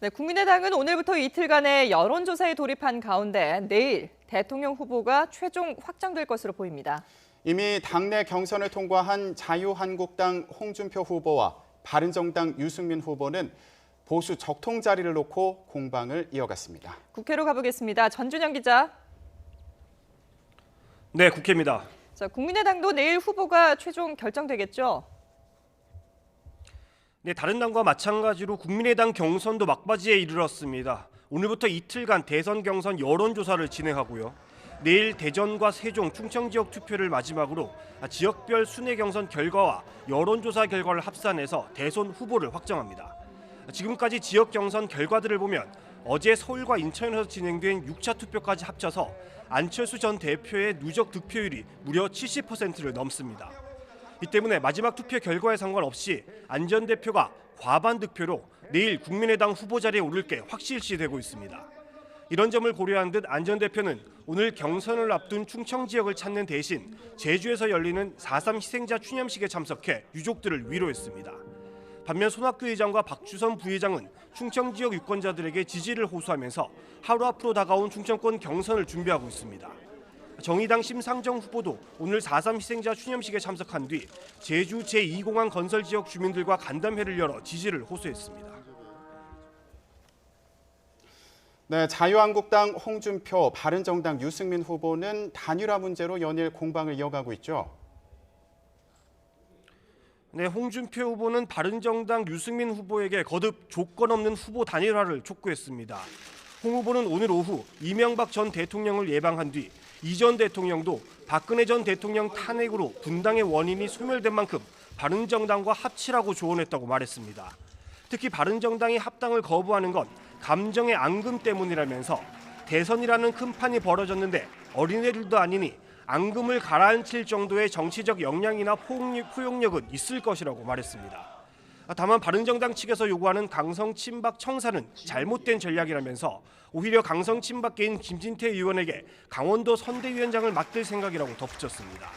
네, 국민의당은 오늘부터 이틀간의 여론조사에 돌입한 가운데 내일 대통령 후보가 최종 확정될 것으로 보입니다. 이미 당내 경선을 통과한 자유한국당 홍준표 후보와 바른정당 유승민 후보는 보수 적통 자리를 놓고 공방을 이어갔습니다. 국회로 가보겠습니다. 전준영 기자. 네, 국회입니다. 자, 국민의당도 내일 후보가 최종 결정되겠죠? 네, 다른 당과 마찬가지로 국민의당 경선도 막바지에 이르렀습니다. 오늘부터 이틀간 대선 경선 여론조사를 진행하고요. 내일 대전과 세종, 충청 지역 투표를 마지막으로 지역별 순회 경선 결과와 여론조사 결과를 합산해서 대선 후보를 확정합니다. 지금까지 지역 경선 결과들을 보면 어제 서울과 인천에서 진행된 6차 투표까지 합쳐서 안철수 전 대표의 누적 득표율이 무려 70%를 넘습니다. 이 때문에 마지막 투표 결과에 상관없이 안 전 대표가 과반 득표로 내일 국민의당 후보 자리에 오를 게 확실시되고 있습니다. 이런 점을 고려한 듯 안 전 대표는 오늘 경선을 앞둔 충청 지역을 찾는 대신 제주에서 열리는 4.3 희생자 추념식에 참석해 유족들을 위로했습니다. 반면 손학규 의장과 박주선 부회장은 충청 지역 유권자들에게 지지를 호소하면서 하루 앞으로 다가온 충청권 경선을 준비하고 있습니다. 정의당 심상정 후보도 오늘 4.3 희생자 추념식에 참석한 뒤 제주 제2공항 건설 지역 주민들과 간담회를 열어 지지를 호소했습니다. 네, 자유한국당 홍준표, 바른정당 유승민 후보는 단일화 문제로 연일 공방을 이어가고 있죠. 네, 홍준표 후보는 바른정당 유승민 후보에게 거듭 조건 없는 후보 단일화를 촉구했습니다. 홍 후보는 오늘 오후 이명박 전 대통령을 예방한 뒤 이 전 대통령도 박근혜 전 대통령 탄핵으로 분당의 원인이 소멸된 만큼 바른정당과 합치라고 조언했다고 말했습니다. 특히 바른정당이 합당을 거부하는 건 감정의 앙금 때문이라면서 대선이라는 큰 판이 벌어졌는데 어린애들도 아니니 앙금을 가라앉힐 정도의 정치적 역량이나 포용력은 있을 것이라고 말했습니다. 다만 바른정당 측에서 요구하는 강성 친박 청사는 잘못된 전략이라면서 오히려 강성 친박계인 김진태 의원에게 강원도 선대위원장을 맡길 생각이라고 덧붙였습니다.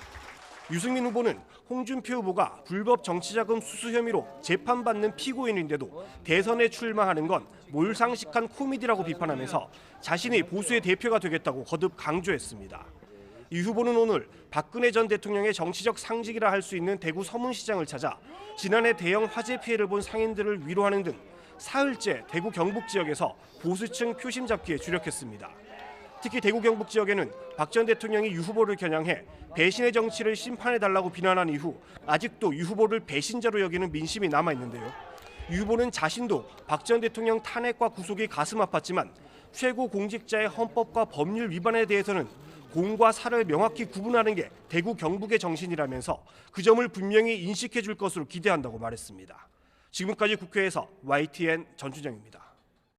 유승민 후보는 홍준표 후보가 불법 정치자금 수수 혐의로 재판받는 피고인인데도 대선에 출마하는 건 몰상식한 코미디라고 비판하면서 자신이 보수의 대표가 되겠다고 거듭 강조했습니다. 이 후보는 오늘 박근혜 전 대통령의 정치적 상징이라 할 수 있는 대구 서문시장을 찾아 지난해 대형 화재 피해를 본 상인들을 위로하는 등 사흘째 대구 경북 지역에서 보수층 표심 잡기에 주력했습니다. 특히 대구 경북 지역에는 박 전 대통령이 유 후보를 겨냥해 배신의 정치를 심판해달라고 비난한 이후 아직도 유 후보를 배신자로 여기는 민심이 남아있는데요. 유 후보는 자신도 박 전 대통령 탄핵과 구속이 가슴 아팠지만 최고 공직자의 헌법과 법률 위반에 대해서는 공과 사를 명확히 구분하는 게 대구 경북의 정신이라면서 그 점을 분명히 인식해 줄 것으로 기대한다고 말했습니다. 지금까지 국회에서 YTN 전준영입니다.